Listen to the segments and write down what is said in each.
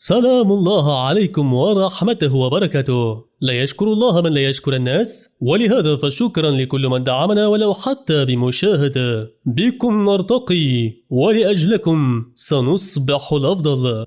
سلام الله عليكم ورحمته وبركاته. لا يشكر الله من لا يشكر الناس، ولهذا فشكرا لكل من دعمنا ولو حتى بمشاهدة. بكم نرتقي ولأجلكم سنصبح الأفضل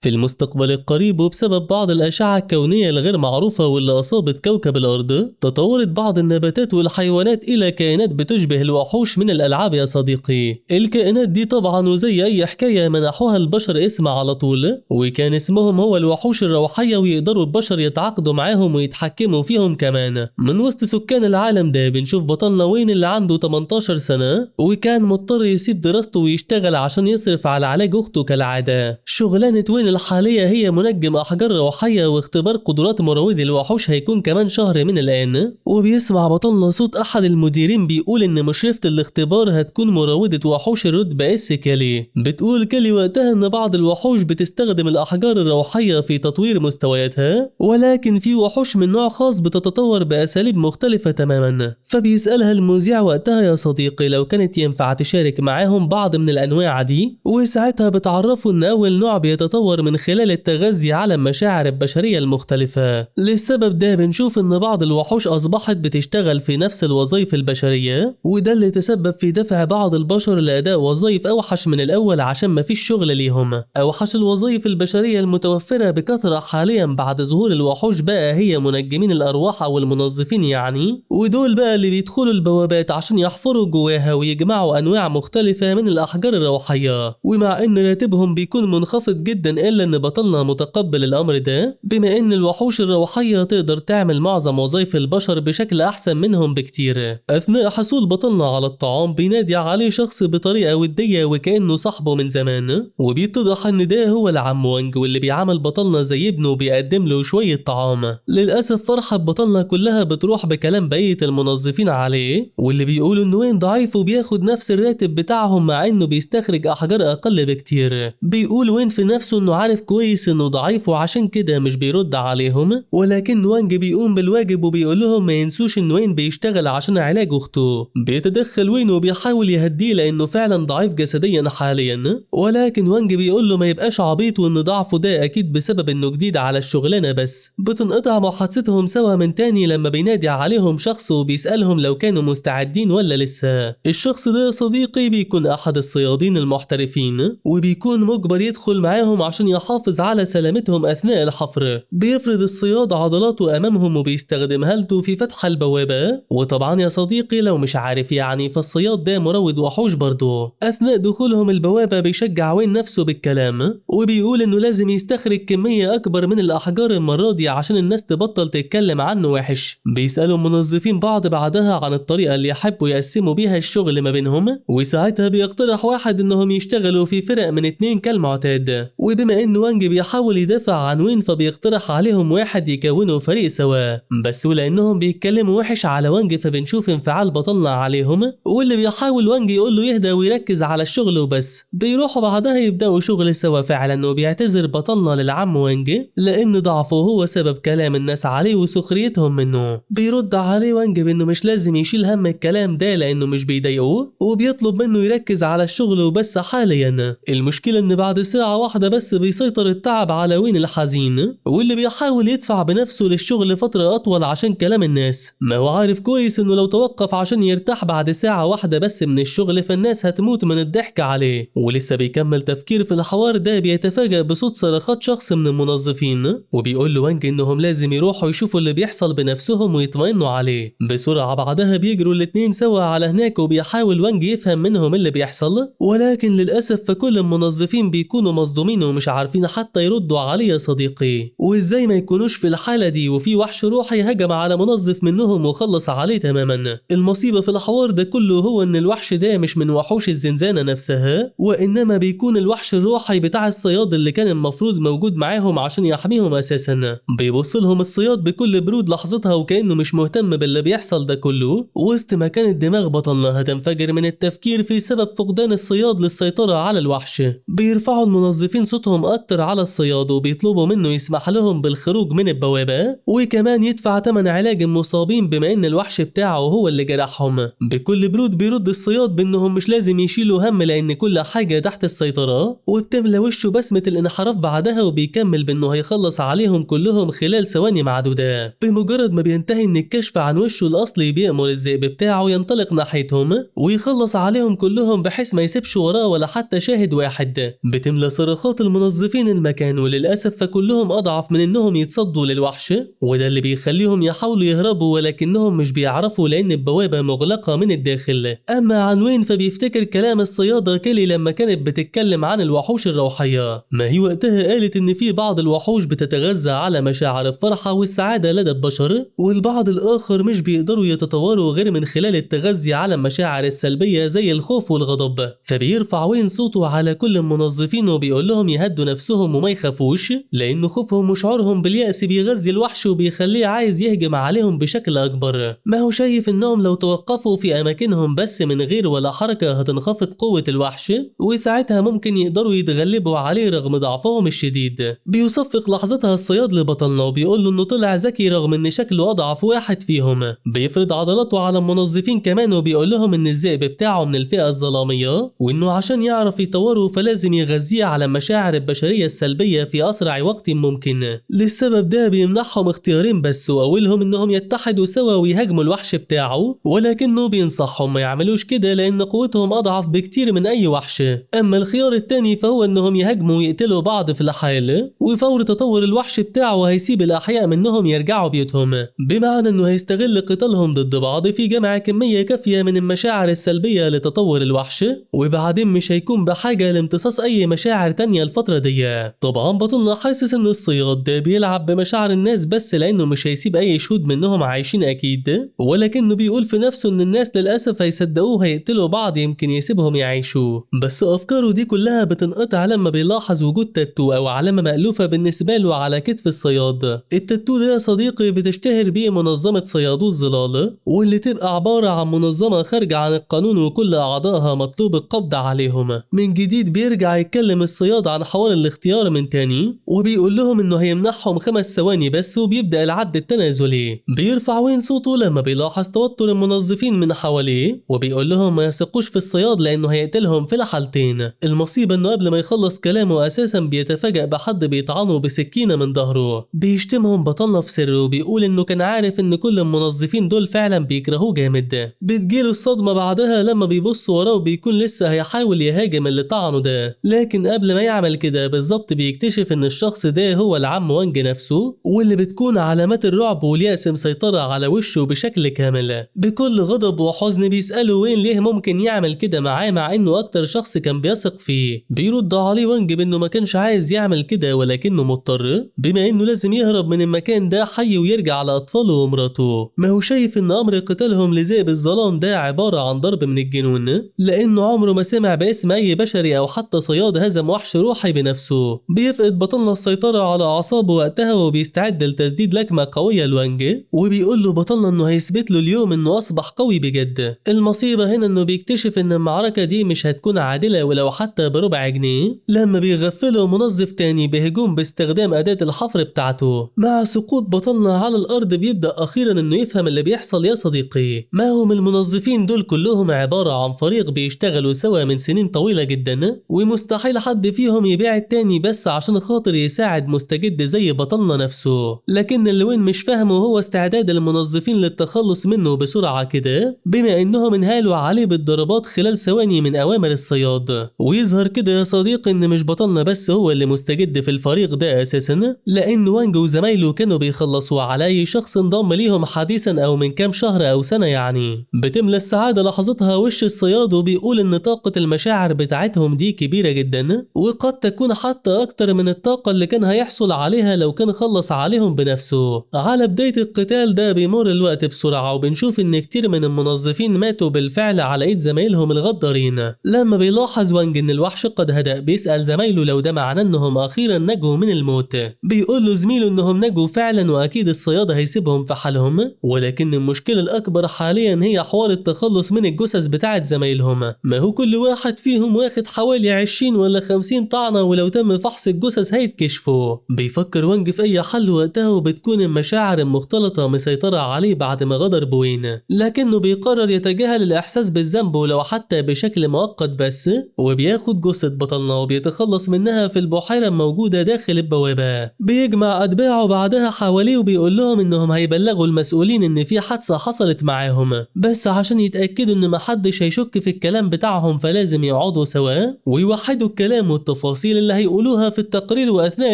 في المستقبل القريب. وبسبب بعض الأشعة الكونية الغير معروفة واللي أصابت كوكب الأرض، تطورت بعض النباتات والحيوانات إلى كائنات بتشبه الوحوش من الألعاب يا صديقي. الكائنات دي طبعا وزي أي حكاية منحوها البشر اسم على طول، وكان اسمهم هو الوحوش الروحية، ويقدروا البشر يتعاقدوا معاهم ويتحكموا فيهم كمان. من وسط سكان العالم ده بنشوف بطلنا وين اللي عنده 18 سنة، وكان مضطر يسيب دراسته ويشتغل عشان يصرف على علاج أخته كالعادة. شغلانة وين الحالية هي منجم أحجار روحية، واختبار قدرات مراود الوحوش هيكون كمان شهر من الآن. وبيسمع بطلنا صوت أحد المديرين بيقول إن مشرفة الاختبار هتكون مراودة وحوش الرتبة اس كالي. بتقول كالي وقتها إن بعض الوحوش بتستخدم الأحجار الروحية في تطوير مستوياتها، ولكن في وحوش من نوع خاص بتتطور بأساليب مختلفة تماما. فبيسألها المذيع وقتها يا صديقي لو كانت ينفع تشارك معاهم بعض من الأنواع دي، وساعتها بتعرفوا إن أول نوع بيتطور من خلال التغذي على المشاعر البشرية المختلفة. للسبب ده بنشوف ان بعض الوحوش اصبحت بتشتغل في نفس الوظائف البشرية، وده اللي تسبب في دفع بعض البشر لأداء وظائف اوحش من الاول عشان مفيش شغل ليهم. اوحش الوظائف البشرية المتوفرة بكثرة حاليا بعد ظهور الوحوش بقى هي منجمين الارواح او المنظفين يعني، ودول بقى اللي بيدخلوا البوابات عشان يحفروا جواها ويجمعوا انواع مختلفة من الاحجار الروحية. ومع ان راتبهم بيكون منخفض جدا، إلا إن بطلنا متقبل الأمر ده، بما إن الوحوش الروحية تقدر تعمل معظم وظائف البشر بشكل أحسن منهم بكتير. أثناء حصول بطلنا على الطعام بينادي عليه شخص بطريقة ودية وكأنه صاحبه من زمان، وبيتضح إن ده هو العم وانج، واللي بيعامل بطلنا زي ابنه وبيقدم له شوية طعام. للأسف فرحة بطلنا كلها بتروح بكلام بقية المنظفين عليه، واللي بيقولوا إنه وين ضعيف وبياخد نفس الراتب بتاعهم مع إنه بيستخرج أحجار أقل بكتير. بيقول وين في نفسه إنه عارف كويس انه ضعيف وعشان كده مش بيرد عليهم، ولكن وانج بيقوم بالواجب وبيقول لهم ما ينسوش ان وين بيشتغل عشان علاج اخته. بيتدخل وين وبيحاول يهديه لانه فعلا ضعيف جسديا حاليا، ولكن وانج بيقول له ما يبقاش عبيط وان ضعفه ده اكيد بسبب انه جديد على الشغلانه. بس بتنقطع محادثتهم سوا من تاني لما بينادي عليهم شخص وبيسالهم لو كانوا مستعدين ولا لسه. الشخص ده يا صديقي بيكون احد الصيادين المحترفين، وبيكون مجبر يدخل معاهم عشان يحافظ على سلامتهم أثناء الحفر. بيفرد الصياد عضلاته أمامهم وبيستخدم هالته في فتح البوابة. وطبعا يا صديقي لو مش عارف يعني، فالصياد ده مروض وحوش برضه. أثناء دخولهم البوابة بيشجع وين نفسه بالكلام، وبيقول إنه لازم يستخرج كمية أكبر من الأحجار المرة دي عشان الناس تبطل تتكلم عنه وحش. بيسألوا المنظفين بعض بعدها عن الطريقة اللي يحبوا يقسموا بيها الشغل ما بينهم، وساعتها بيقترح واحد إنهم يشتغلوا في فرق من 2 كالمعتاد. وبما إن وانج بيحاول يدافع عن وين، فبيقترح عليهم واحد يكونوا فريق سوا. بس ولانهم بيتكلموا وحش على وانج فبنشوف انفعال بطلنا عليهم، واللي بيحاول وانج يقول له يهدى ويركز على الشغل وبس. بيروحوا بعدها يبداوا شغل سوا فعلا، وبيعتذر بطلنا للعم وانج لان ضعفه هو سبب كلام الناس عليه وسخريتهم منه. بيرد عليه وانج بانه مش لازم يشيل هم الكلام ده لانه مش بيضايقوه، وبيطلب منه يركز على الشغل وبس حاليا. المشكلة ان بعد ساعة واحدة بس بيسيطر التعب على وين الحزين، واللي بيحاول يدفع بنفسه للشغل فترة أطول عشان كلام الناس. ما هو عارف كويس إنه لو توقف عشان يرتاح بعد ساعة واحدة بس من الشغل فالناس هتموت من الضحك عليه. ولسه بيكمل تفكير في الحوار ده بيتفاجأ بصوت صرخات شخص من المنظفين، وبيقول لوانج إنهم لازم يروحوا يشوفوا اللي بيحصل بنفسهم ويطمئنوا عليه. بسرعة بعدها بيجروا الاتنين سوا على هناك، وبيحاول وانج يفهم منهم اللي بيحصل، ولكن للأسف فكل المنظفين بيكونوا مصدومين ومش عارفين حتى يردوا عليه يا صديقي. وازاي ما يكونوش في الحالة دي وفي وحش روحي هجم على منظف منهم وخلص عليه تماما. المصيبة في الحوار ده كله هو ان الوحش ده مش من وحوش الزنزانة نفسها، وانما بيكون الوحش الروحي بتاع الصياد اللي كان المفروض موجود معاهم عشان يحميهم اساسا. بيبص لهم الصياد بكل برود لحظتها وكأنه مش مهتم باللي بيحصل ده كله، وسط ما كانت دماغ بطلنا هتنفجر من التفكير في سبب فقدان الصياد للسيطرة على الوحش. بيرفعوا المنظفين صوتهم بيحثهم أكتر على الصياد وبيطلبوا منه يسمح لهم بالخروج من البوابة، وكمان يدفع تمن علاج المصابين بما إن الوحش بتاعه هو اللي جرحهم. بكل برود بيرد الصياد بإنهم مش لازم يشيلوا هم لأن كل حاجة تحت السيطرة، وبتملى وشه بسمة الانحراف بعدها، وبيكمل بإنه هيخلص عليهم كلهم خلال ثواني معدودة. بمجرد ما بينتهي إن الكشف عن وشه الأصلي بيأمر الذئب بتاعه ينطلق ناحيتهم ويخلص عليهم كلهم بحيث ما يسيبش وراه ولا حتى شاهد واحد. بتملى صرخات المنظفين المكان، وللأسف فكلهم أضعف من إنهم يتصدوا للوحش، وده اللي بيخليهم يحاولوا يهربوا ولكنهم مش بيعرفوا لأن البوابة مغلقة من الداخل. أما عن وين فبيفتكر كلام الصيادة كيلي لما كانت بتتكلم عن الوحوش الروحية، ما هي وقتها قالت إن في بعض الوحوش بتتغذى على مشاعر الفرحة والسعادة لدى البشر، والبعض الآخر مش بيقدروا يتطوروا غير من خلال التغذي على المشاعر السلبية زي الخوف والغضب. فبيرفع وين صوته على كل المنظفين وبيقول لهم يهدوا نفسهم وما يخافوش، لأن خوفهم وشعورهم باليأس بيغذي الوحش وبيخليه عايز يهجم عليهم بشكل أكبر. ما هو شايف إنهم لو توقفوا في أماكنهم بس من غير ولا حركة هتنخفض قوة الوحش، وساعتها ممكن يقدروا يتغلبوا عليه رغم ضعفهم الشديد. بيصفق لحظتها الصياد لبطلنا وبيقول له إنه طلع ذكي رغم إن شكله أضعف واحد فيهم. بيفرض عضلاته على المنظفين كمان وبيقول لهم إن الذئب بتاعه من الفئة الظلامية، وإنه عشان يعرف يطوره فلازم يغذيه على المشاعر البشرية السلبية في أسرع وقت ممكن. للسبب ده بيمنحهم اختيارين بس، وأولهم إنهم يتحدوا سوا ويهاجموا الوحش بتاعه، ولكنه بينصحهم ما يعملوش كده لأن قوتهم أضعف بكتير من أي وحش. أما الخيار التاني فهو إنهم يهاجموا ويقتلوا بعض في الحال، وفور تطور الوحش بتاعه هيسيب الأحياء منهم يرجعوا بيوتهم، بمعنى إنه هيستغل قتالهم ضد بعض في جمع كمية كافية من المشاعر السلبية لتطور الوحش، وبعدين مش هيكون بحاجة لامتصاص أي مشاعر تانية الفترة دي. طبعا بطلنا حاسس إن الصياد ده بيلعب بمشاعر الناس بس لأنه مش هيسيب أي شهود منهم عايشين أكيد، ولكنه بيقول في نفسه إن الناس للأسف هيصدقوه هيقتلوا بعض يمكن يسيبهم يعيشوا. بس أفكاره دي كلها بتنقطع لما بيلاحظ وجود تاتو أو علامة مألوفة بالنسبة له على كتف الصياد. التاتو ده يا صديقي بتشتهر بيه منظمة صيادو الظلال، واللي تبقى عبارة عن منظمة خارجة عن القانون وكل أعضائها مطلوب القبض عليهم. من جديد بيرجع يتكلم الصياد عن حوار الاختيار من تاني، وبيقول لهم إنه هيمنحهم 5 ثواني بس وبيبدأ العد التنازلي. بيرفع وين صوته لما بيلاحظ توتر المنظفين من حواليه، وبيقول لهم ما يثقوش في الصياد لأنه هيقتلهم في الحالتين. المصيبة إنه قبل ما يخلص كلامه أساسا بيتفاجأ بحد بيطعنه بسكينة من ظهره. بيشتمهم بطلنا في سره وبيقول إنه كان عارف إن كل المنظفين دول فعلا بيكرهوه جامد. بتجيله الصدمة بعدها لما بيبص وراه وبيكون لسه هيحاول يهاجم اللي طعنه ده، لكن قبل ما يعمل كده بالظبط بيكتشف إن الشخص ده هو العم وانج نفسه، واللي بتكون علامات الرعب واليأس مسيطرة على وشه بشكل كامل. بكل غضب وحزن بيسأله وين ليه ممكن يعمل كده معاه مع إنه أكتر شخص كان بيثق فيه. بيرد عليه وانج بإنه ما كانش عايز يعمل كده ولكنه مضطر، بما إنه لازم يهرب من المكان ده حي ويرجع على أطفاله ومراته. ما هو شايف إن أمر قتالهم لذئب الظلام ده عبارة عن ضرب من الجنون، لأنه عمره ما سمع باسم أي بشري أو حتى صياد هزم وحش روحي بنفسه. بيفقد بطلنا السيطرة على أعصابه وقتها وبيستعد لتسديد لكمة قوية لوانج، وبيقول له بطلنا إنه هيثبت له اليوم إنه أصبح قوي بجد. المصيبة هنا إنه بيكتشف إن المعركة دي مش هتكون عادلة ولو حتى بربع جنيه، لما بيغفله منظف تاني بهجوم باستخدام أداة الحفر بتاعته. مع سقوط بطلنا على الأرض بيبدأ أخيرا إنه يفهم اللي بيحصل يا صديقي. ما هم المنظفين دول كلهم عبارة عن فريق بيشتغلوا سوا من سنين طويلة جدا، ومستحيل حد فيهم يبيع التاني بس عشان خاطر يساعد مستجد زي بطلنا نفسه. لكن اللي وين مش فاهمه هو استعداد المنظفين للتخلص منه بسرعة كده، بما إنهم انهالوا عليه بالضربات خلال ثواني من أوامر الصياد. ويظهر كده يا صديقي إن مش بطلنا بس هو اللي مستجد في الفريق ده أساسا، لأن وانج وزمايله كانوا بيخلصوا على أي شخص انضم ليهم حديثا أو من كام شهر أو سنة يعني. بتملى السعادة لحظتها وش الصياد وبيقول إن طاقة المشاعر بتاعتهم دي كبيرة جدا، وقد تكون حتى أكتر من الطاقة اللي كان هيحصل عليها لو كان خلص عليهم بنفسه. على بداية القتال ده بيمر الوقت بسرعة وبنشوف إن كتير من المنظفين ماتوا بالفعل على إيد زمايلهم الغدارين. لما بيلاحظ وانج إن الوحش قد هدأ بيسأل زمايله لو ده معناه إنهم أخيرا نجوا من الموت. بيقول له زميله إنهم نجوا فعلا وأكيد الصياد هيسيبهم في حالهم، ولكن المشكلة الأكبر حاليا هي حوار التخلص من الجثث بتاعت زمايلهم. ما هو كل واحد فيهم واخد حوالي 20 ولا 50 طعنة ولو تم فحص الجثث هيتكشفوا. بيفكر وانج في أي حل وقتها، وبتكون المشاعر المختلطة مسيطرة عليه بعد ما غدر بوين، لكنه بيقرر يتجاهل الإحساس بالذنب ولو حتى بشكل مؤقت بس، وبياخد جثة بطلنا وبيتخلص منها في البحيرة الموجودة داخل البوابة. بيجمع أتباعه بعدها حواليه وبيقول لهم إنهم هيبلغوا المسؤولين إن في حادثة حصلت معاهم، بس عشان يتأكدوا إن محدش هيشك في الكلام بتاعهم فلازم يقعدوا سوا ويوحدوا الكلام والتفاصيل اللي هيقولوها في التقرير وأثناء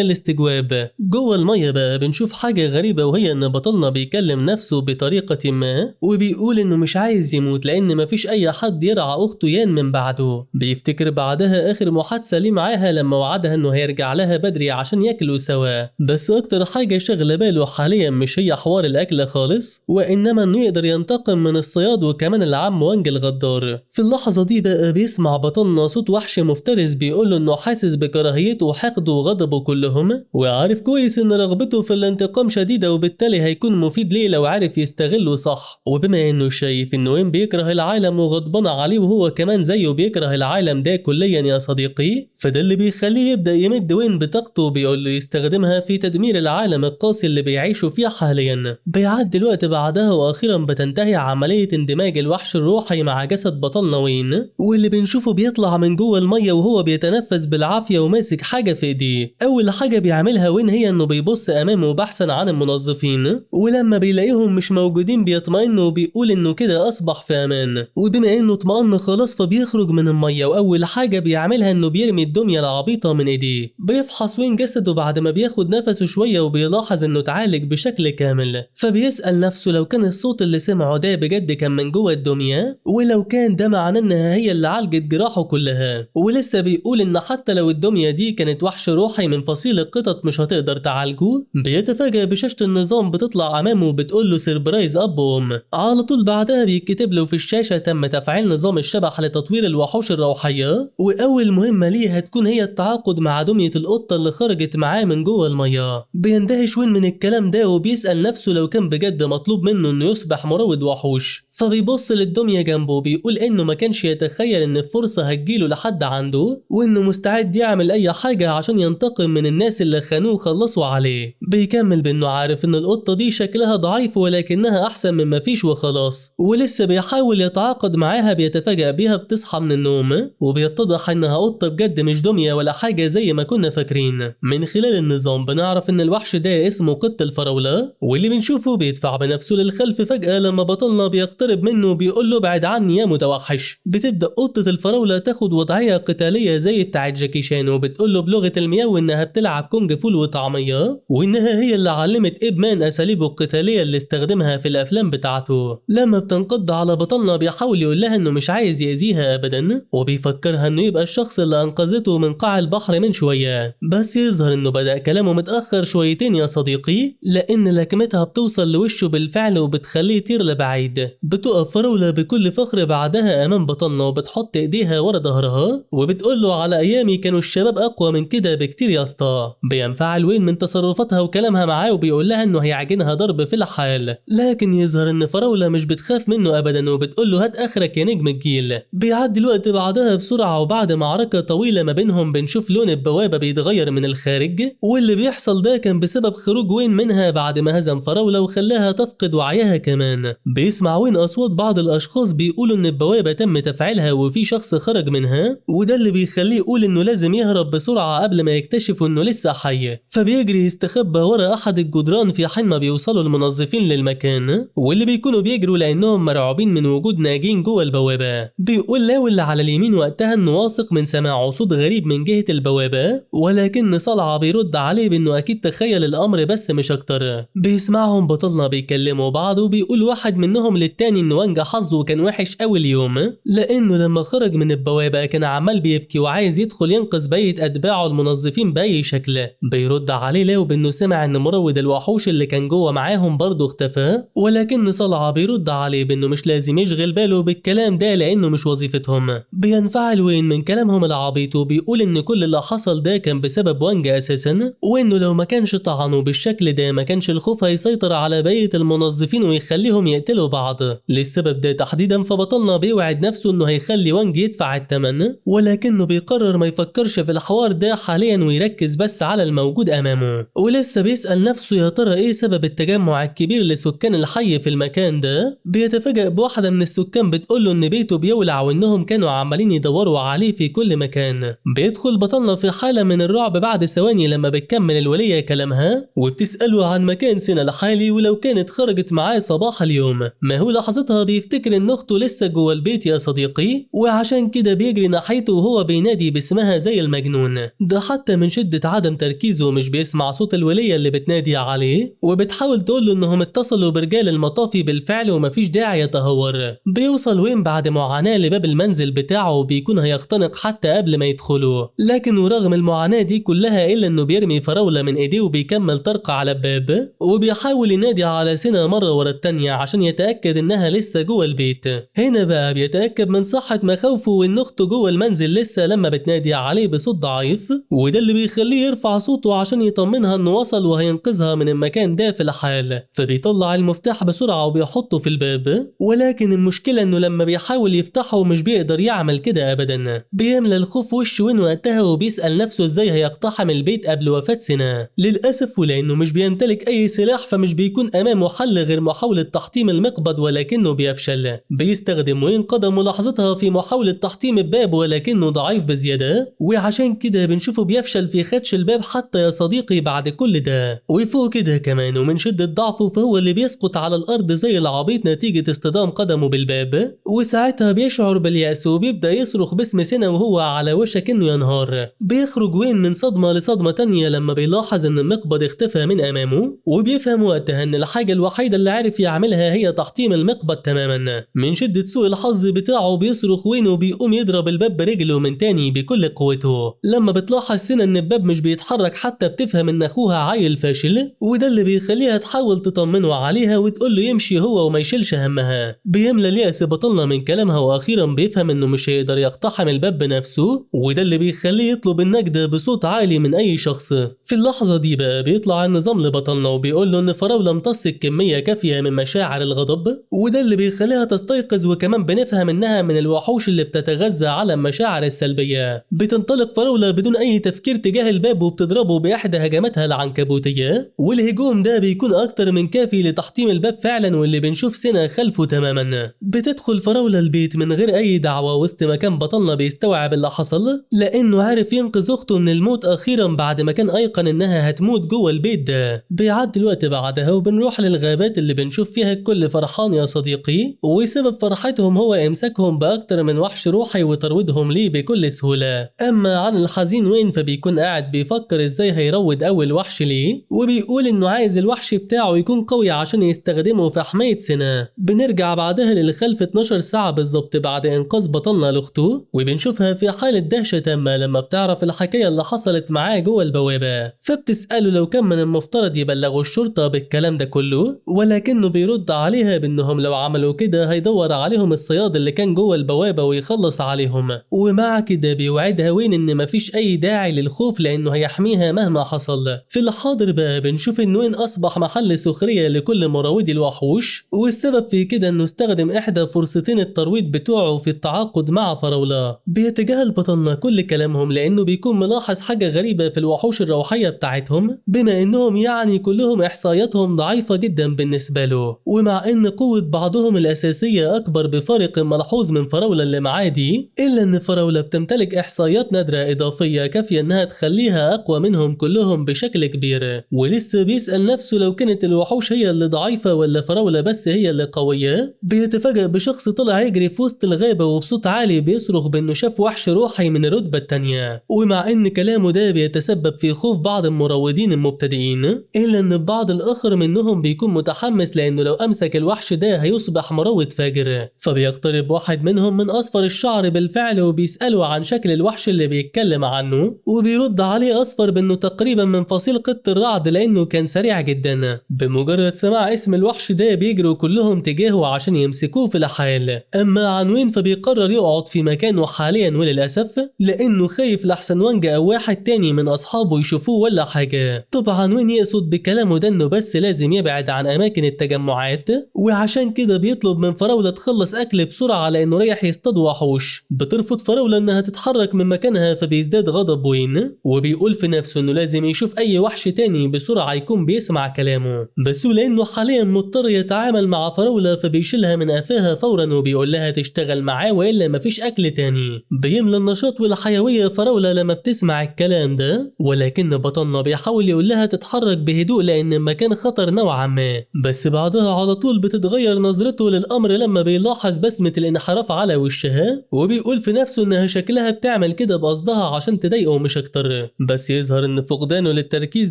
الاستجواب. جوه المية بقى بنشوف حاجة غريبة، وهي إن بطلنا بيكلم نفسه بطريقة ما وبيقول إنه مش عايز يموت لأن مفيش أي حد يرعى أخته يان من بعده. بيفتكر بعدها آخر محادثة ليه معاها لما وعدها إنه هيرجع لها بدري عشان ياكلوا سوا، بس أكتر حاجة شغلة باله حاليا مش هي حوار الأكل خالص، وإنما إنه يقدر ينتقم من الصياد وكمان العم وانج الغدار. في اللحظة دي بقى بيسمع بطلنا صوت وحش مفترس بيقول له إنه حاسس بكراهيته وحقده وغضبه كلهم، وعارف كويس إن رغبته في الانتقام شديدة وبالتالي هيكون مفيد ليه لو عارف يستغله صح. وبما إنه شايف إنه وين بيكره العالم وغضبان عليه وهو كمان زيه بيكره العالم ده كليا يا صديقي، فده اللي بيخليه يبدأ يمد وين بطاقته وبيقول له يستخدمها في تدمير العالم القاسي اللي بيعيشوا فيه حاليا. بيعدي الوقت بعدها وأخيرا بتنتهي عملية اندماج الوحش الروحي مع جسد بطلنا وين، واللي بنشوفه بيطلع من جوه المية وهو بيتنفس بالعافية وماسك حاجة في ايديه. أول حاجة بيعملها وين هي إنه بيبص أمامه بحثا عن المنظفين، ولما بيلاقيهم مش موجودين بيطمئن وبيقول إنه كده أصبح في أمان. وبما إنه اطمئن خلاص فبيخرج من المية، وأول حاجة بيعملها إنه بيرمي الدمية العبيطة من ايديه. بيفحص وين جسده بعد ما بياخد نفسه شوية وبيلاحظ إنه اتعالج بشكل كامل، فبيسأل نفسه لو كان الصوت اللي سمعه ده بجد كان من جوه الدمية، ولو كان ده معناه إنها هي اللي عالجت جراحه كلها. ولسه بيقول إن حتى لو الدمية دي كانت وحش روحي من فصيل القطط مش هتقدر تعالجه. بيتفاجأ بشاشة النظام بتطلع أمامه وبتقول له سيربرايز أب وأم. على طول بعدها بيتكتب له في الشاشة تم تفعيل نظام الشبح لتطوير الوحوش الروحية، وأول مهمة ليه هتكون هي التعاقد مع دمية القطة اللي خرجت معاه من جوه المية. بيندهش وين من الكلام ده وبيسأل نفسه لو كان بجد مطلوب منه إنه يصبح مروض وحوش، فبيبص للدمية جنبه وبيقول إنه ما كانش يتخيل إن الفرصة هتجيله لحد عنده، وإنه مستعد يعمل أي حاجة عشان ينتقم من الناس اللي خانوه وخلصوا عليه. بيكمل بإنه عارف إن القطة دي شكلها ضعيف ولكنها أحسن من مفيش وخلاص، ولسه بيحاول يتعاقد معاها. بيتفاجأ بيها بتصحى من النوم وبيتضح إنها قطة بجد مش دمية ولا حاجة زي ما كنا فاكرين. من خلال النظام بنعرف إن الوحش ده اسمه قط الفراولة، واللي بنشوفه بيدفع بنفسه للخلف فجأة لما بطلنا بيقترب منه وبيقول له ابعد عني يا متوحش. بتبدأ قطة الفراولة تاخد وضعية قتالية زي بتاعت جاكي شان، وبتقول له بلغة المياو إنها بتلعب كونج فول وطعمية، وإنها هي اللي علمت إيب مان أساليبه القتالية اللي استخدمها في الأفلام بتاعته. لما بتنقض على بطلنا بيحاول يقول لها إنه مش عايز يأذيها أبدا، وبيفكرها إنه يبقى الشخص اللي أنقذته من قاع البحر من شوية، بس يظهر إنه بدأ كلامه متأخر شويتين يا صديقي، لأن لكمتها بتوصل لوشه بالفعل وبتخليه يطير لبعيد. بتقف فراولة بكل فخر بعدها أمام بطلنا وبتحط إيديها ورا ظهرها وبتقول له على أيامي كانوا الشباب أقوى من كده بكتير يا اسطى. بينفعل وين من تصرفاتها وكلامها معاه وبيقول لها إنه هيعجنها ضرب في الحال، لكن يظهر إن فراولة مش بتخاف منه أبدا وبتقول له هات آخرك يا نجم الجيل. بيعدي الوقت بعدها بسرعة، وبعد معركة طويلة ما بينهم بنشوف لون البوابة بيتغير من الخارج، واللي بيحصل ده كان بسبب خروج وين منها بعد ما هزم فراولة وخلاها تفقد وعيها كمان. بيسمع وين أصوات بعض الأشخاص بيقولوا إن البوابة تم تفعيلها وفي شخص خرج منها، وده اللي بيخليه يقول إنه لازم يهرب بسرعة قبل ما يكتشفوا إنه لسه حي. فبيجري يستخبى ورا أحد الجدران في حين ما بيوصلوا المنظفين للمكان، واللي بيكونوا بيجروا لأنهم مرعوبين من وجود ناجين جوه البوابة. بيقول لاو اللي على اليمين وقتها إنه واثق من سماع صوت غريب من جهة البوابة، ولكن صلعة بيرد عليه بإنه أكيد تخيل الأمر بس مش أكتر. بيسمعهم بطلنا بيكلموا بعض، وبيقول واحد منهم للتاني إنه وانجا حظه كان وحش أول يوم، لأنه لما خرج من البوابة كان عمال بيبكي وعايز يدخل ينقذ بقية أتباعه المنظفين بأي شكل. بيرد عليه لاو بإنه سمع إن مروض الوحوش اللي كان جوه معاهم برضه اختفى، ولكن صلعة بيرد عليه بإنه مش لازم يشغل باله بالكلام ده لأنه مش وظيفتهم. بينفعل وين من كلامهم العبيط وبيقول إن كل اللي حصل ده كان بسبب وانجا أساسا، وإنه لو ما كانش طعنوا بالشكل ده ما كانش الخوف هيسيطر على بقية المنظفين ويخليهم يقتلوا بعض. للسبب ده تحديدا فبطلنا بيوعد نفسه انه هيخلي وانج يدفع الثمن، ولكنه بيقرر ما يفكرش في الحوار ده حاليا ويركز بس على الموجود امامه. ولسه بيسأل نفسه يا ترى ايه سبب التجمع الكبير لسكان الحي في المكان ده. بيتفاجأ بواحدة من السكان بتقوله ان بيته بيولع وانهم كانوا عمالين يدوروا عليه في كل مكان. بيدخل بطلنا في حالة من الرعب بعد ثواني لما بتكمل الولية كلامها وبتسأله عن مكان سينا الحالي ولو كانت خرجت معاه صباح اليوم. ما هو لحظتها بيفتكر ان اخته لسه جوه البيت يا صديقي، وعشان كده بيجري ناحيته وهو بينادي باسمها زي المجنون. ده حتى من شدة عدم تركيزه مش بيسمع صوت الولية اللي بتنادي عليه، وبتحاول تقول له انهم اتصلوا برجال المطافي بالفعل ومفيش داعي يتهور. بيوصل وين بعد معاناة لباب المنزل بتاعه وبيكون هيختنق حتى قبل ما يدخلوا، لكن ورغم المعاناة دي كلها الا انه بيرمي فراولة من ايديه وبيكمل طرق على الباب، وبيحاول ينادي على سينا مرة ورا التانية عشان يتأكد انها لسه جوه البيت. هنا بقى بيتأكد من صحة مخاوفه وان اخته جوه المنزل لسه لما بتنادي عليه بصوت ضعيف، وده اللي بيخليه يرفع صوته عشان يطمنها انه وصل وهينقذها من المكان ده في الحال. فبيطلع المفتاح بسرعة وبيحطه في الباب، ولكن المشكلة انه لما بيحاول يفتحه مش بيقدر يعمل كده ابدا. بيملى الخوف وشه وين وقتها وبيسأل نفسه ازاي هيقتحم البيت قبل وفاة سينا. للأسف ولانه مش بيمتلك اي سلاح فمش بيكون امامه حل غير محاولة تحطيم المقبض، ولكنه بيفشل. بيستخدم وين قدمه لحظتها في محاولة تحطيم الباب ولكنه ضعيف بزيادة، وعشان كده بنشوفه بيفشل في خدش الباب حتى يا صديقي بعد كل ده. وفوق كده كمان ومن شدة ضعفه فهو اللي بيسقط على الارض زي العبيط نتيجة اصطدام قدمه بالباب، وساعتها بيشعر باليأس وبيبدأ يصرخ باسم سينا وهو على وشك انه ينهار. بيخرج وين من صدمة لصدمة تانية لما بيلاحظ ان المقبض اختفى من امامه، وبيفهم وقتها ان الحاجة الوحيدة اللي عارف يعملها هي تحطيم المقبض تماما. من شدة سوء الحظ بتاعه بيصرخ وين وبيقوم يضرب الباب برجله من تاني بكل قوته. لما بتلاحظ سينا ان الباب مش بيتحرك حتى بتفهم ان اخوها عيل فاشل، وده اللي بيخليها تحاول تطمنه عليها وتقول له يمشي هو وما يشيلش همها. بيملى اليأس بطلنا من كلامها واخيرا بيفهم انه مش هيقدر يقتحم الباب بنفسه، وده اللي بيخليه يطلب النجدة بصوت عالي من اي شخص. في اللحظة دي بقى بيطلع النظام لبطلنا وبيقول له ان فراولة امتصت كمية كافية من مشاعر الغضب، وده اللي بيخليها تستيقظ، وكمان بنفهم انها من الوحوش اللي بتتغذى على المشاعر السلبية. بتنطلق فراولة بدون اي تفكير تجاه الباب وبتضربه باحدى هجماتها العنكبوتية، والهجوم ده بيكون اكتر من كافي لتحطيم الباب فعلا، واللي بنشوف سينا خلفه تماما. بتدخل فراولة البيت من غير اي دعوة وسط ما كان بطلنا بيستوعب اللي حصل، لانه عارف ينقذ اخته من الموت اخيرا بعد ما كان ايقن انها هتموت جوه البيت ده. بيعدي الوقت بعدها وبنروح للغابات اللي بنشوف فيها الكل فرحان يا صديقي، وسبب فرحتهم هو امساكهم باكتر من وحش روحي وترويضهم ليه بكل سهولة. اما عن الحزين وين فبيكون قاعد بيفكر ازاي هيروض اول وحش ليه، وبيقول انه عايز الوحش بتاعه يكون قوي عشان يستخدمه في حماية سينا. بنرجع بعدها للخلف 12 ساعة بالظبط بعد انقاذ بطلنا لاخته، وبنشوفها في حالة دهشة تامة لما بتعرف الحكاية اللي حصلت معاه جوه البوابة. فبتسأله لو كان من المفترض يبلغوا الشرطة بالكلام ده كله، ولكنه بيرد عليها بانهم لو عملوا كده هيدور عليهم الصياد اللي كان جوه البوابة ويخلص عليهم. ومع كده بيوعدها وين ان مفيش اي داعي للخوف لانه هيحميها مهما حصل. في الحاضر بقى بنشوف ان وين اصبح محل سخرية لكل مراودي الوحوش، والسبب في كده انه استخدم احدى فرصتين الترويض بتوعه في التعاقد مع فراولة. بيتجاهل بطلنا كل كلامهم لانه بيكون ملاحظ حاجة غريبة في الوحوش الروحية بتاعتهم، بما انهم يعني كلهم احصائياتهم ضعيفة جدا بالنسبة له، ومع ان قوة بعضهم الاساسية اكبر بفارق ملحوظ من فراولة اللي معاه دي، الا ان فراولة بتمتلك احصائيات نادرة اضافية كافية انها تخليها اقوى منهم كلهم بشكل كبير. ولسه بيسأل نفسه لو كانت الوحوش هي اللي ضعيفة ولا فراولة بس هي اللي قوية. بيتفاجأ بشخص طلع يجري في وسط الغابة وبصوت عالي بيصرخ بانه شاف وحش روحي من الرتبة التانية، ومع ان كلامه ده بيتسبب في خوف بعض المروضين المبتدئين، الا ان البعض الاخر منهم بيكون متحمس لانه لو امسك الوحش ده هيصبح مروض فاجر. فبيقترب واحد منهم من اصفر الشعر بالفعل وبيسأله عن شكل الوحش اللي بيتكلم عنه، وبيرد عليه اصفر بانه تقريبا من فصيل قط الرعد لانه كان سريع جدا. بمجرد سماع اسم الوحش ده بيجروا كلهم تجاهه عشان يمسكوه في الحال. اما عن وين فبيقرر يقعد في مكانه حاليا وللاسف لانه خايف لحسن وانج او واحد تاني من اصحابه يشوفوه ولا حاجه. طبعا وين يقصد بكلامه ده انه بس لازم يبعد عن اماكن التجمعات، وعشان عشان كده بيطلب من فراولة تخلص أكل بسرعة لأنه رايح يصطاد وحوش. بترفض فراولة إنها تتحرك من مكانها فبيزداد غضب وين، وبيقول في نفسه إنه لازم يشوف أي وحش تاني بسرعة يكون بيسمع كلامه. بس لأنه حاليا مضطر يتعامل مع فراولة فبيشيلها من قفاها فورا وبيقول لها تشتغل معاه وإلا مفيش أكل تاني. بيملى النشاط والحيوية فراولة لما بتسمع الكلام ده، ولكن بطلنا بيحاول يقول لها تتحرك بهدوء لأن المكان خطر نوعا ما. بس بعدها على طول بتتغير نظرته للأمر لما بيلاحظ بسمة الانحراف على وشها، وبيقول في نفسه إنها شكلها بتعمل كده بقصدها عشان تضايقه مش أكتر. بس يظهر إن فقدانه للتركيز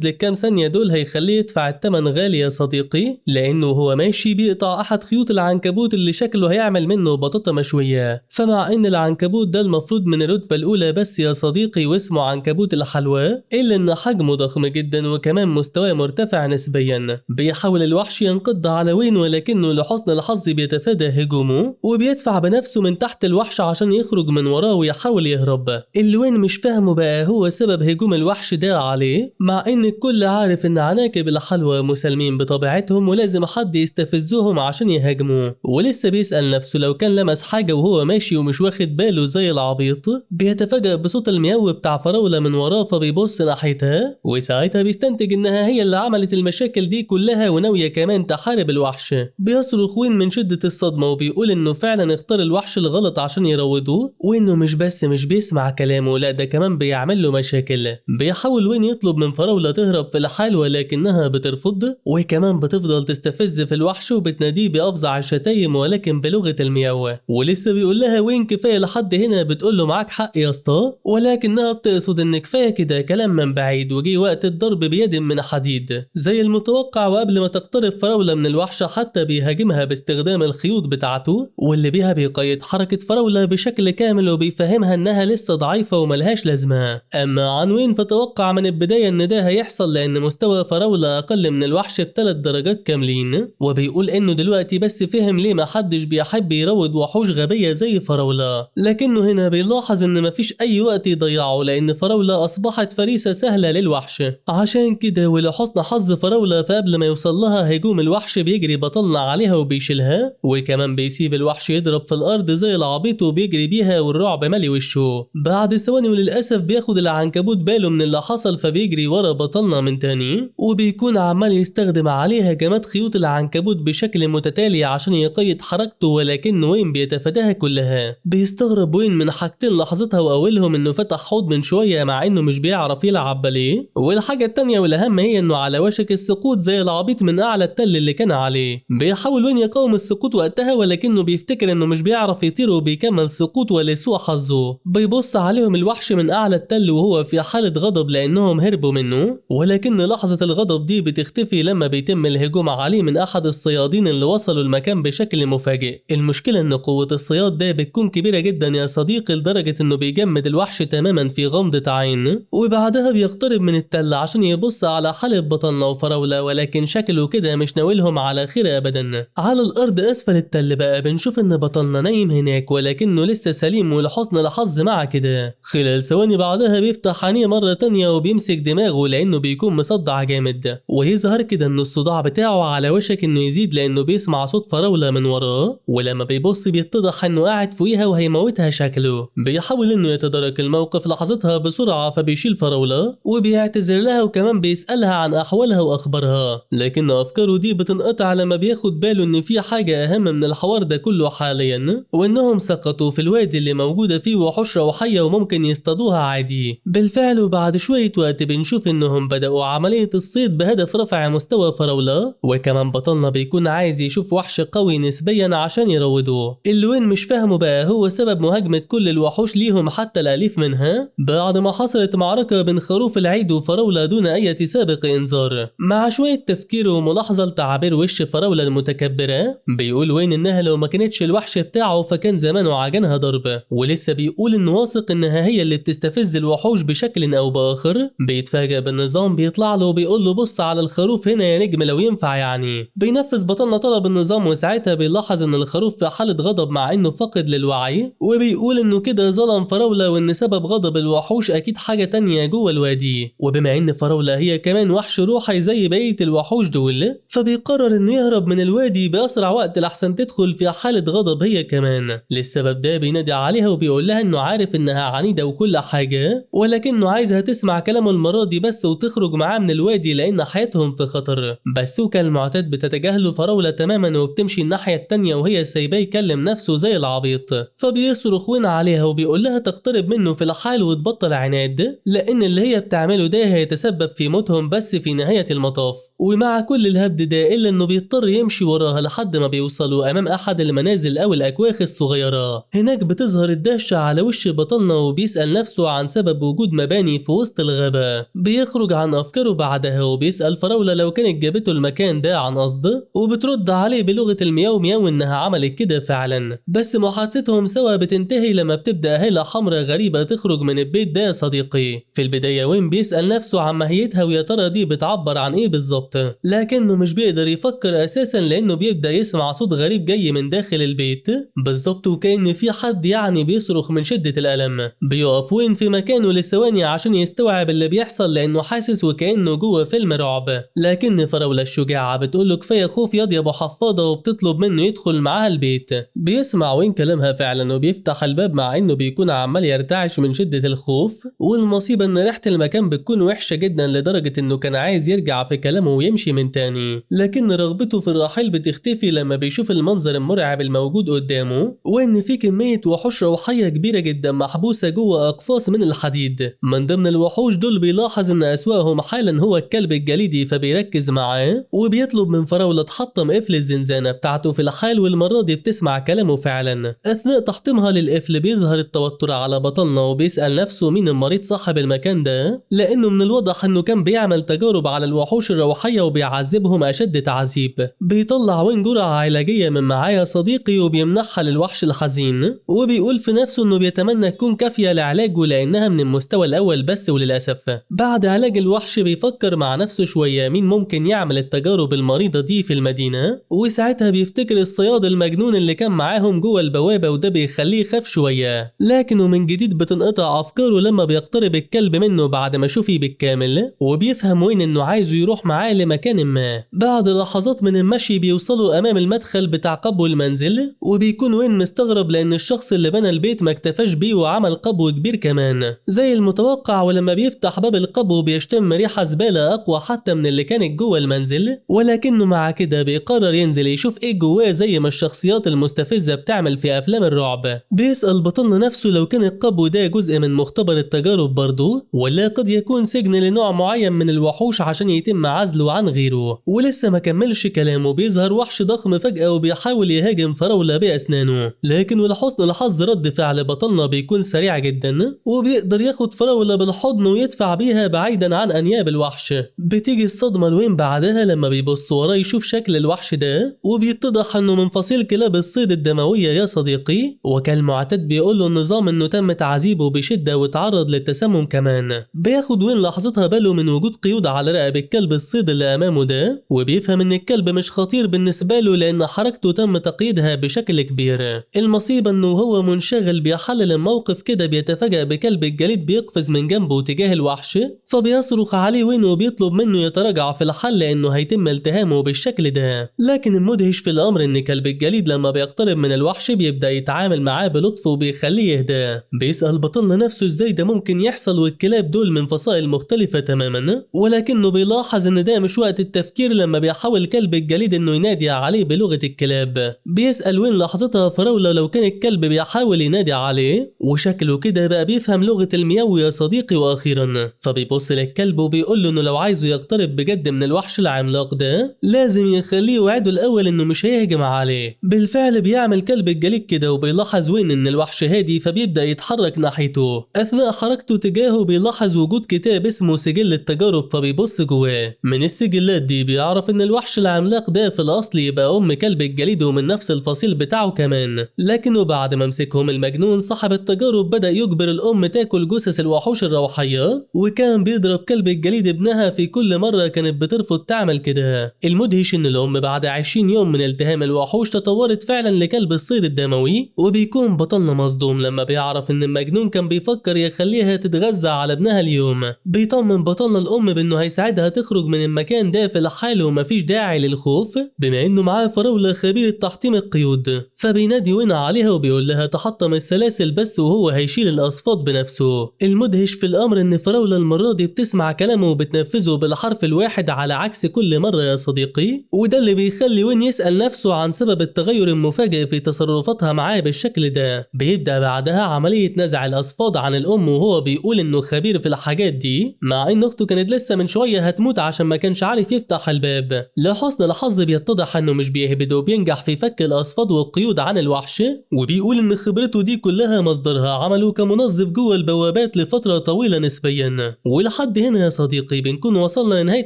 للكام ثانية دول هيخليه يدفع الثمن غالي يا صديقي، لأنه هو ماشي بيقطع أحد خيوط العنكبوت اللي شكله هيعمل منه بطاطا مشوية. فمع إن العنكبوت ده المفروض من الرتبة الأولى بس يا صديقي واسمه عنكبوت الحلوى، إلا إن حجمه ضخم جدا وكمان مستواه مرتفع نسبيا. بيحاول الوحش ينقض على وين ولكنه لحسن الحظ بيتفادى هجومه وبيدفع بنفسه من تحت الوحش عشان يخرج من وراه ويحاول يهرب. اللي وين مش فاهمه بقى هو سبب هجوم الوحش ده عليه، مع إن الكل عارف إن عناكب الحلوى مسالمين بطبيعتهم ولازم حد يستفزهم عشان يهاجموه. ولسه بيسأل نفسه لو كان لمس حاجة وهو ماشي ومش واخد باله زي العبيط، بيتفاجأ بصوت المياو بتاع فراولة من وراه فبيبص ناحيتها، وساعتها بيستنتج إنها هي اللي عملت المشاكل دي كلها وناوية كمان تحارب الوحش. بيصرخ وين من شدة الصدمة وبيقول إنه فعلا اختار الوحش الغلط عشان يروضوه، وإنه مش بس مش بيسمع كلامه لا ده كمان بيعمل له مشاكل. بيحاول وين يطلب من فراولة تهرب في الحال ولكنها بترفض، وكمان بتفضل تستفز في الوحش وبتناديه بأفظع الشتايم ولكن بلغة المياو. ولسه بيقول لها وين كفاية لحد هنا، بتقول له معاك حق يا اسطى، ولكنها بتقصد ان كفاية كده كلام من بعيد وجي وقت الضرب بيد من حديد زي المتوقع. وقبل ما تقترب فراولة من الوحش حتى بيهاجمها باستخدام الخيوط بتاعته، واللي بيها بيقيد حركة فراولة بشكل كامل وبيفهمها انها لسه ضعيفة وملهاش لازمة. اما عن وين فتوقع من البداية ان ده هيحصل لان مستوى فراولة اقل من الوحش ب3 درجات كاملين، وبيقول انه دلوقتي بس فهم ليه ما حدش بيحب يروض وحوش غبية زي فراولة. لكنه هنا بيلاحظ ان مفيش اي وقت يضيعه لان فراولة اصبحت فريسة سهلة للوحش. عشان كده ولحسن حظ فراولة فقبل ما يوصل لها هجوم الوحش بيجري بطلنا عليها وبيشيلها، وكمان بيسيب الوحش يضرب في الارض زي العبيط وبيجري بيها والرعب مالي وشه. بعد ثواني وللاسف بياخد العنكبوت باله من اللي حصل فبيجري ورا بطلنا من تاني، وبيكون عمال يستخدم عليه هجمات خيوط العنكبوت بشكل متتالي عشان يقيد حركته، ولكن وين بيتفاداها كلها. بيستغرب وين من حاجتين لحظتها، واولهم انه فتح حوض من شويه مع انه مش بيعرف يلعب باليه، والحاجه التانيه والاهم هي انه على وشك السقوط زي العبيط من اعلى التل اللي كان عليه. بيحاول وين يقاوم السقوط وقتها ولكنه بيفتكر انه مش بيعرف يطير وبيكمل سقوط ولسوء حظه. بيبص عليهم الوحش من اعلى التل وهو في حاله غضب لانهم هربوا منه، ولكن لحظه الغضب دي بتختفي لما بيتم الهجوم عليه من احد الصيادين اللي وصلوا المكان بشكل مفاجئ. المشكله ان قوه الصياد ده بتكون كبيره جدا يا صديقي لدرجه انه بيجمد الوحش تماما في غمضه عين، وبعدها بيقترب من التل عشان يبص على حلب بطلنا وفراولة، ولكن شكله كده مش ناويلهم على خير ابدا. على الارض اسفل التل بقى بنشوف ان بطلنا نايم هناك ولكنه لسه سليم ولحسن الحظ مع كده. خلال ثواني بعدها بيفتح عينيه مره تانية وبيمسك دماغه لانه بيكون مصدع جامد، ويظهر كده ان الصداع بتاعه على وشك انه يزيد لانه بيسمع صوت فراولة من وراه، ولما بيبص بيتضح انه قاعد فوقيها وهيموتها شكله. بيحاول انه يتدارك الموقف لحظتها بسرعه فبيشيل فراولة وبيعتذر لها وكمان بيسالها عن احوالها واخبارها، لكن افكاره دي بتنقطع لما بياخد باله ان في حاجه اهم من الحوار ده كله حاليا، وانهم سقطوا في الوادي اللي موجوده فيه وحوش روحيه وممكن يصطادوها عادي. بالفعل وبعد شويه وقت بنشوف انهم بداوا عمليه الصيد بهدف رفع مستوى فراولة، وكمان بطلنا بيكون عايز يشوف وحش قوي نسبيا عشان يروضوه. اللي وين مش فاهمه بقى هو سبب مهاجمه كل الوحوش ليهم حتى الاليف منها بعد ما حصلت معركه بين خروف العيد وفراولة دون اي سابق انذار. مع شويه تفكير وملاحظه لتعابير وش فراولة المتكبره بيقول وين انها لو ما كانتش الوحش بتاعه فكان زمانه عجنها ضرب، ولسه بيقول انه واثق انها هي اللي بتستفز الوحوش بشكل او باخر. بيتفاجئ بالنظام بيطلع له وبيقول له بص على الخروف هنا يا نجم لو ينفع يعني. بينفذ بطلنا طلب النظام وساعتها بيلاحظ ان الخروف في حاله غضب مع انه فقد للوعي، وبيقول انه كده ظلم فراولة وان سبب غضب الوحوش اكيد حاجه تانية جوه الوادي، وبما ان فراولة هي كمان وحش روحي زي بقيه الوحوش دول فبيقرر انه يهرب من الوادي تجري بأسرع وقت لحسن تدخل في حالة غضب هي كمان. للسبب ده بينادي عليها وبيقول لها انه عارف انها عنيدة وكل حاجة، ولكنه عايزها تسمع كلامه المرة دي بس وتخرج معاه من الوادي لان حياتهم في خطر. بس كالمعتاد بتتجاهله فراولة تماما وبتمشي الناحية التانية وهي سايباه يكلم نفسه زي العبيط. فبيصرخ وين عليها وبيقول لها تقترب منه في الحال وتبطل عناد، لان اللي هي بتعمله ده هيتسبب في موتهم بس في نهاية المطاف. ومع كل الهبد ده الا انه بيضطر يمشي وراها لحد ما بيوصلوا امام احد المنازل او الاكواخ الصغيرة. هناك بتظهر الدهشة على وش بطلنا وبيسأل نفسه عن سبب وجود مباني في وسط الغابة. بيخرج عن افكاره بعدها وبيسأل فراولة لو كانت جابته المكان ده عن قصد، وبترد عليه بلغة المياو مياو انها عملت كده فعلا. بس محادثتهم سوا بتنتهي لما بتبدأ هالة حمراء غريبة تخرج من البيت ده يا صديقي. في البداية وين بيسأل نفسه عن ماهيتها ويا ترى دي بتعبر عن ايه بالظبط، لكنه مش بيقدر يفكر اساسا لانه بيبدأ يسمع صوت غريب جاي من داخل البيت بالظبط، وكأن في حد يعني بيصرخ من شدة الألم. بيقف وين في مكانه لثواني عشان يستوعب اللي بيحصل لانه حاسس وكأنه جوه فيلم رعب. لكن فراولة الشجاعة بتقول له كفاية خوف ياض يا ابو حفاضة وبتطلب منه يدخل معاها البيت. بيسمع وين كلامها فعلا وبيفتح الباب مع انه بيكون عمال يرتعش من شدة الخوف. والمصيبة ان ريحة المكان بتكون وحشة جدا لدرجة انه كان عايز يرجع في كلامه ويمشي من تاني، لكن رغبته في الرحيل بتختفي لما بيشوف المنظر المرعب الموجود قدامه، وان في كمية وحوش روحية كبيرة جدا محبوسة جوه اقفاص من الحديد. من ضمن الوحوش دول بيلاحظ ان اسواقهم حالا هو الكلب الجليدي فبيركز معاه وبيطلب من فراولة تحطم قفل الزنزانة بتاعته في الحال، والمرة دي بتسمع كلامه فعلا. اثناء تحطيمها للقفل بيظهر التوتر على بطلنا وبيسأل نفسه مين المريض صاحب المكان ده، لانه من الواضح انه كان بيعمل تجارب على الوحوش الروحية وبيعذبهم اشد تعذيب. بيطلع وين جرعة علاجية من معايا صديقي وبيمنحها للوحش الحزين، وبيقول في نفسه انه بيتمنى تكون كافية لعلاجه لانها من المستوى الاول بس. وللاسف بعد علاج الوحش بيفكر مع نفسه شوية مين ممكن يعمل التجارب المريضة دي في المدينة، وساعتها بيفتكر الصياد المجنون اللي كان معاهم جوه البوابة وده بيخليه يخاف شوية. لكنه من جديد بتنقطع افكاره لما بيقترب الكلب منه بعد ما شوفي بالكامل، وبيفهم وين انه عايزه يروح معاه لمكان ما. بعد لحظات من المشي بيوصلوا امام المدخل بتاع قبو المنزل، وبيكون وين مستغرب لان الشخص اللي بنى البيت ما اكتفاش بيه وعمل قبو كبير كمان زي المتوقع. ولما بيفتح باب القبو بيشتم ريحة زبالة اقوى حتى من اللي كانت جوه المنزل، ولكنه مع كده بيقرر ينزل يشوف ايه جواه زي ما الشخصيات المستفزة بتعمل في افلام الرعب. بيسأل بطلنا نفسه لو كان القبو ده جزء من مختبر التجارب برضه ولا قد يكون سجن لنوع معين من الوحوش عشان يتم عزله عن غيره. ولسه ما كملش كلامه بيظهر وحش ضخم فجأة وبيحاول يهاجم فراولة بأسنانه، لكن ولحسن الحظ رد فعل بطلنا بيكون سريع جدا وبيقدر ياخد فراولة بالحضن ويدفع بيها بعيدا عن أنياب الوحش. بتيجي الصدمة لوين بعدها لما بيبص وراه يشوف شكل الوحش ده وبيتضح انه من فصيل كلاب الصيد الدموية يا صديقي. وكالمعتاد بيقول له النظام انه تم تعذيبه بشدة وتعرض للتسمم كمان. بياخد وين لحظتها باله من وجود قيود على رقبة كلب الصيد اللي امامه ده، وبيفهم ان الكلب مش خطير بالنسبة له لان حركته تم تقييدها بشكل كبير. المصيبة انه هو منشغل بيحلل الموقف كده بيتفاجأ بكلب الجليد بيقفز من جنبه تجاه الوحش، فبيصرخ عليه وين وبيطلب منه يتراجع في الحل لانه هيتم التهامه بالشكل ده. لكن المدهش في الامر ان كلب الجليد لما بيقترب من الوحش بيبدأ يتعامل معاه بلطف وبيخليه يهدى. بيسأل بطلنا نفسه ازاي ده ممكن يحصل والكلاب دول من فصائل مختلفة تماما، ولكنه بيلاحظ ان ده مش وقت التفكير لما بيحاول كلب الجليد انه ينادي عليه بلغة الكلاب. بيسأل وين لحظتها فراولة لو كان الكلب بيحاول ينادي عليه، وشكله كده بقى بيفهم لغة المياو يا صديقي. واخيرا فبيبص للكلب وبيقول له انه لو عايزه يقترب بجد من الوحش العملاق ده لازم يخليه يوعده الاول انه مش هيهجم عليه. بالفعل بيعمل كلب الجليد كده وبيلاحظ وين ان الوحش هادي فبيبدأ يتحرك ناحيته. اثناء حركته تجاهه بيلاحظ وجود كتاب اسمه سجل التجارب فبيبص جواه. من السجلات دي بيعرف ان الوحش العملاق ده في الاصل يبقى ام كلب الجليد ومن نفس الفصيل بتاعه كمان، لكنه بعد ما مسكهم المجنون صاحب التجارب بدأ يجبر الام تاكل جثث الوحوش الروحية، وكان بيضرب كلب الجليد ابنها في كل مرة كانت بترفض تعمل كده. المدهش ان الام بعد 20 يوم من التهام الوحوش تطورت فعلا لكلب الصيد الدموي، وبيكون بطلنا مصدوم لما بيعرف ان المجنون كان بيفكر يخليها تتغذى على ابنها اليوم. بيطمن بطلنا الام بانه هيساعدها تخرج من المكان ده في الحال ومفيش داعي للخوف بما بما انه معاه فراولة خبيرة تحطيم القيود، فبينادي وين عليها وبيقول لها تحطم السلاسل بس وهو هيشيل الاصفاد بنفسه. المدهش في الامر ان فراولة المرة دي بتسمع كلامه وبتنفذه بالحرف الواحد على عكس كل مرة يا صديقي، وده اللي بيخلي وين يسأل نفسه عن سبب التغير المفاجئ في تصرفاتها معاه بالشكل ده. بيبدأ بعدها عملية نزع الاصفاد عن الام وهو بيقول انه خبير في الحاجات دي، مع ان اخته كانت لسه من شوية هتموت عشان ما كانش عارف يفتح الباب. لحسن الحظ بيتضح انه مش بيهبد وبينجح في فك الاصفاد والقيود عن الوحش، وبيقول ان خبرته دي كلها مصدرها عمله كمنظف جوه البوابات لفترة طويلة نسبيا. ولحد هنا يا صديقي بنكون وصلنا لنهاية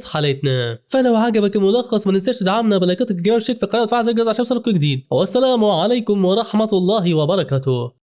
حلقتنا، فلو عجبك الملخص ما تنساش تدعمنا بلايكاتك الجميلة والاشتراك في القناة وتفعل زر الجرس عشان يوصلك كل جديد. والسلام عليكم ورحمة الله وبركاته.